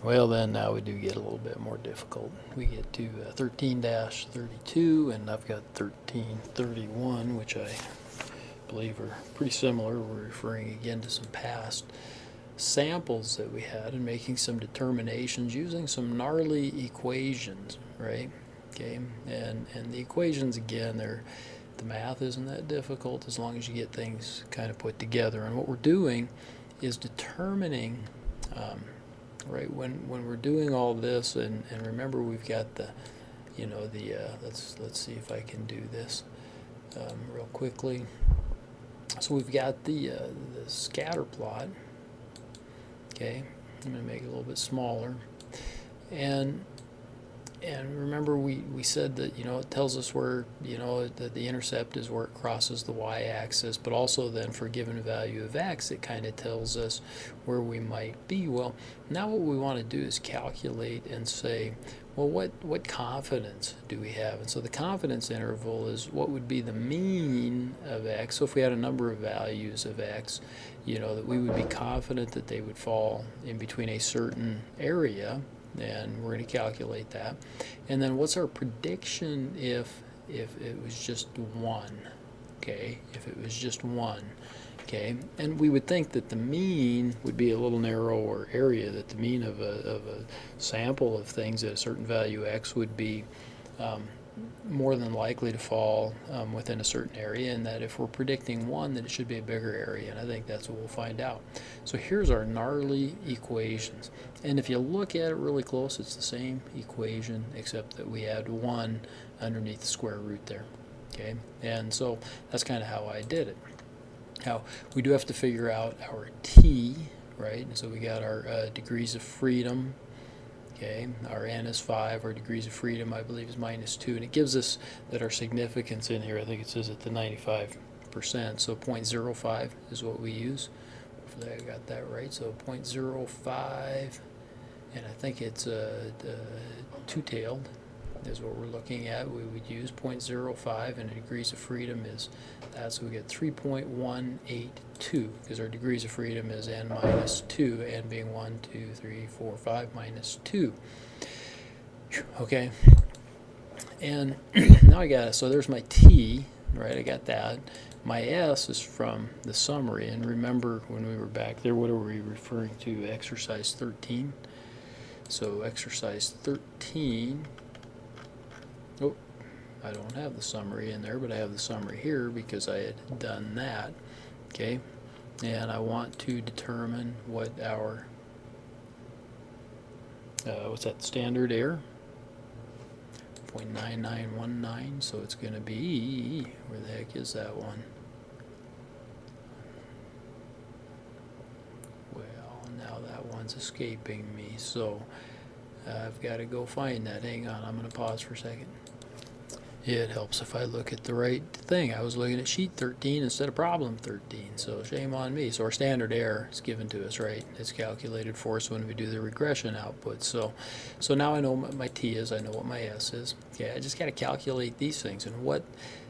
Well, then now we do get a little bit more difficult. We get to 13-32, and I've got 1331, which I believe are pretty similar. We're referring again to some past samples that we had and making some determinations using some gnarly equations, right? Okay, and the equations, again, the math isn't that difficult as long as you get things kind of put together. And what we're doing is determining, right, when we're doing all this, and remember we've got the, let's see if I can do this real quickly. So we've got the scatter plot. Okay, I'm going to make it a little bit smaller, and remember we said that it tells us where that the intercept is where it crosses the y-axis, but also then for a given value of x it kind of tells us where we might be. Well, now what we want to do is calculate and say, well, what confidence do we have? And so the confidence interval is what would be the mean of x. So if we had a number of values of x, that we would be confident that they would fall in between a certain area, and we're going to calculate that. And then what's our prediction if it was just 1? Okay, if it was just 1. Okay, and we would think that the mean would be a little narrower area, that the mean of a sample of things at a certain value x would be more than likely to fall within a certain area, and that if we're predicting 1, that it should be a bigger area, and I think that's what we'll find out. So here's our gnarly equations, and if you look at it really close, it's the same equation except that we add 1 underneath the square root there. Okay, and so that's kind of how I did it. Now we do have to figure out our t, right? And so we got our degrees of freedom. Okay, our n is 5, our degrees of freedom I believe is -2, and it gives us that our significance in here, I think it says at the 95%, so 0.05 is what we use. Hopefully I got that right. So 0.05, and I think it's two-tailed is what we're looking at. We would use 0.05, and the degrees of freedom is that, so we get 3.182 because our degrees of freedom is n minus 2, n being 1, 2, 3, 4, 5 minus 2. Okay, and now I got it. So there's my t, right? I got that. My s is from the summary, and remember when we were back there, what are we referring to? Exercise 13. So exercise 13. Oh, I don't have the summary in there, but I have the summary here because I had done that. Okay, and I want to determine what our what's that, standard error, 0.9919, so it's going to be, where the heck is that one? Well, now that one's escaping me, so I've got to go find that. Hang on, I'm going to pause for a second. It helps if I look at the right thing. I was looking at sheet 13 instead of problem 13, so shame on me. So our standard error is given to us, right? It's calculated for us when we do the regression output. So now I know what my t is, I know what my s is. Okay, I just got to calculate these things, and what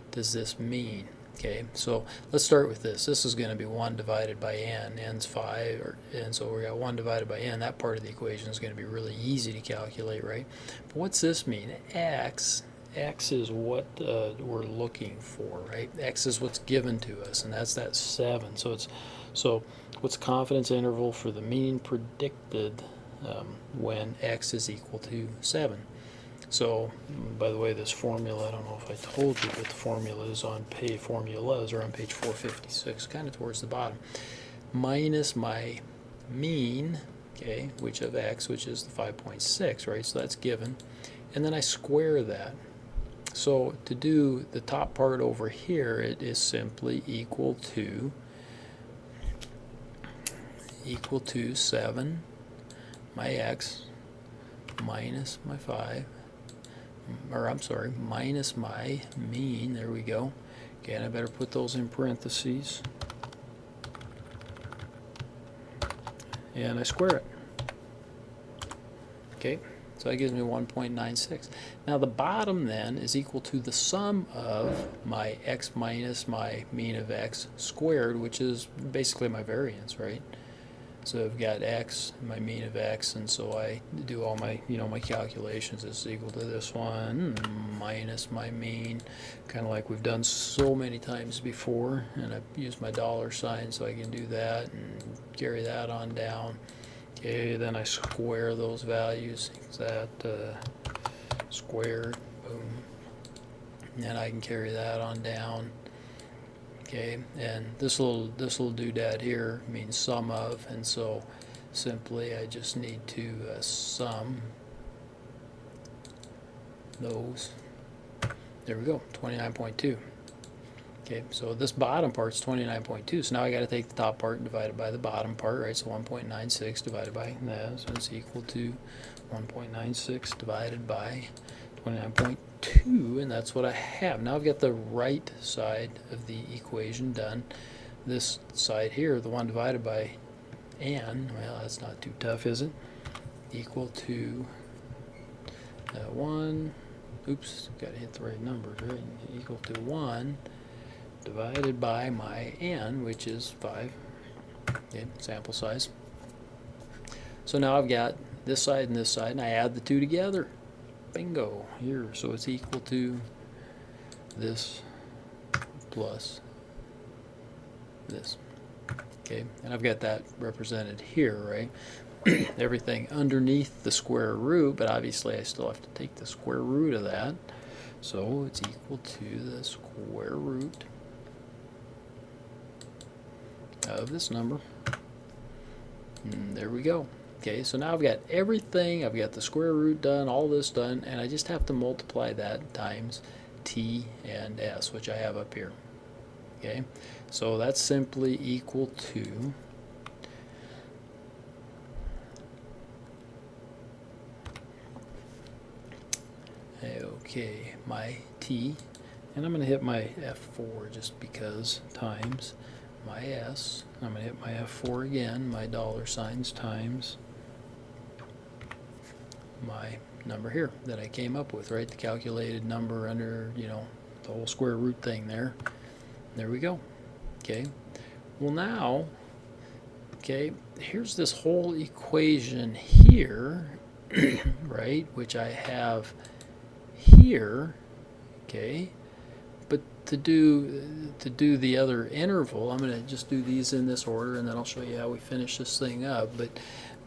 does this mean? Okay, so let's start with this. This is going to be 1 divided by n. N's 5, and so we got 1 divided by n. That part of the equation is going to be really easy to calculate, right? But what's this mean? X is what we're looking for, right? X is what's given to us, and that's that 7. So what's the confidence interval for the mean predicted when x is equal to 7? So, by the way, this formula, I don't know if I told you, but the formula is on page 456, kind of towards the bottom, minus my mean, okay, which of x, which is the 5.6, right? So that's given, and then I square that. So to do the top part over here, it is simply equal to 7 my x minus my 5, or I'm sorry, minus my mean. There we go. Okay, and I better put those in parentheses. And I square it. Okay. So that gives me 1.96. Now the bottom then is equal to the sum of my x minus my mean of x squared, which is basically my variance, right? So I've got x, my mean of x, and so I do all my, my calculations. This is equal to this one minus my mean, kind of like we've done so many times before. And I've used my dollar sign so I can do that and carry that on down. Okay, then I square those values. That squared, boom. And then I can carry that on down. Okay, and this little doodad here means sum of, and so simply I just need to sum those. There we go, 29.2. Okay, so this bottom part's 29.2, so now I got to take the top part and divide it by the bottom part, right? So 1.96 divided by that, so it's equal to 1.96 divided by 29.2, and that's what I have. Now I've got the right side of the equation done. This side here, the one divided by n, well, that's not too tough, is it? Equal to 1, oops, got to hit the right number, right? Equal to 1 divided by my n, which is 5, okay, sample size. So now I've got this side and this side, and I add the two together. Bingo, here, so it's equal to this plus this. Okay, and I've got that represented here, right? Everything underneath the square root, but obviously I still have to take the square root of that. So it's equal to the square root of this number. And there we go. Okay, so now I've got everything. I've got the square root done, all this done, and I just have to multiply that times t and s, which I have up here. Okay, so that's simply equal to my t, and I'm going to hit my F4 just because, times my s. I'm going to hit my F4 again, my dollar signs, times my number here that I came up with, right? The calculated number under, the whole square root thing there. There we go. Okay. Well, now, okay, here's this whole equation here, right, which I have here, okay, but to do the other interval, I'm going to just do these in this order, and then I'll show you how we finish this thing up.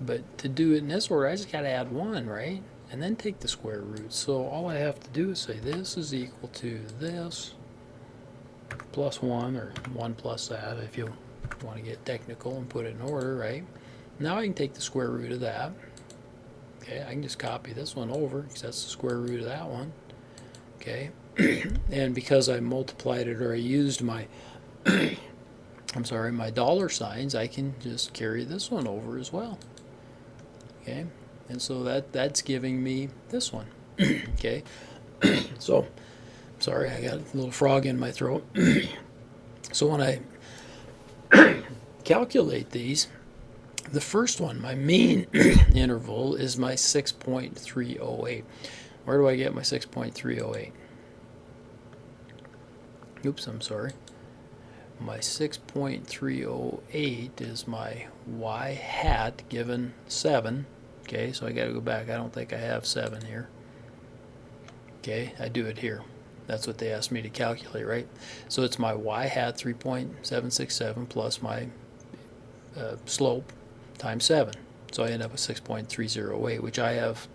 But to do it in this order, I just got to add 1, right, and then take the square root. So all I have to do is say this is equal to this plus 1, or 1 plus that, if you want to get technical and put it in order, right? Now I can take the square root of that. Okay, I can just copy this one over because that's the square root of that one. Okay, and because I multiplied it, or I used my my dollar signs, I can just carry this one over as well. Okay, and so that's giving me this one. Okay, so sorry, I got a little frog in my throat. So when I calculate these, the first one, my mean interval, is my 6.308. Where do I get my 6.308? Oops, I'm sorry. My 6.308 is my y hat given 7. Okay, so I got to go back. I don't think I have 7 here. Okay, I do it here. That's what they asked me to calculate, right? So it's my y hat 3.767 plus my slope times 7. So I end up with 6.308, which I have,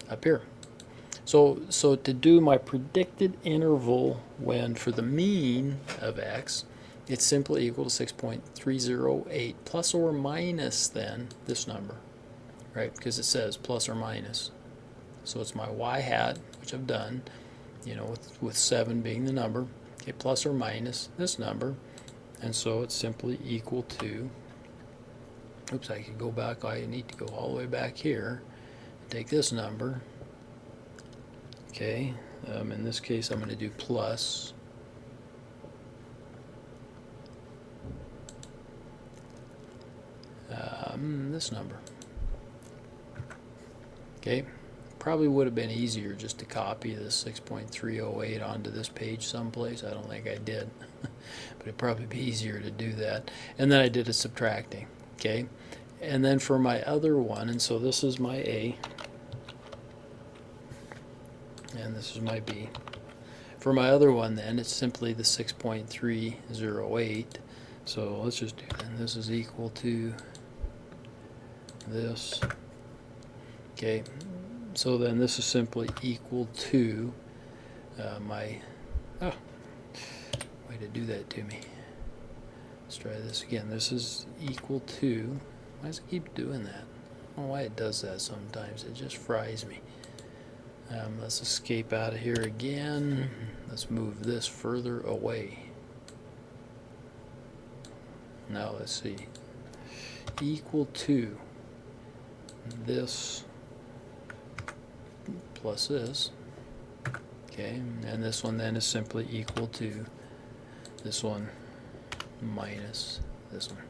up here. So to do my predicted interval for the mean of x, it's simply equal to 6.308 plus or minus then this number, right? Because it says plus or minus. So it's my y hat, which I've done, with 7 being the number, okay, plus or minus this number, and so it's simply equal to, oops, I could go back, I need to go all the way back here, take this number, okay, in this case I'm going to do plus this number, okay. Probably would have been easier just to copy this 6.308 onto this page someplace. I don't think I did, but it'd probably be easier to do that. And then I did a subtracting. Okay, and then for my other one, and so this is my A, and this is my B. For my other one, then, it's simply the 6.308. So let's just do that. This is equal to this. Okay, so then this is simply equal to my, oh, way to do that to me. Let's try this again. This is equal to, why does it keep doing that? I don't know why it does that sometimes. It just fries me. Let's escape out of here again. Let's move this further away. Now let's see. Equal to this plus this. Okay, and this one then is simply equal to this one minus this one.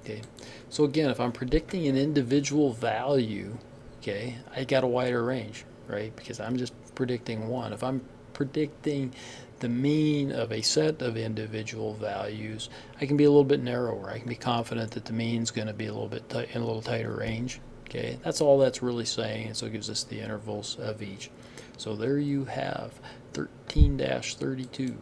Okay, so again, if I'm predicting an individual value, okay, I got a wider range, right? Because I'm just predicting one. If I'm predicting the mean of a set of individual values, I can be a little bit narrower. I can be confident that the mean's going to be a little bit in a little tighter range. Okay, that's all that's really saying, and so it gives us the intervals of each. So there you have 13-32.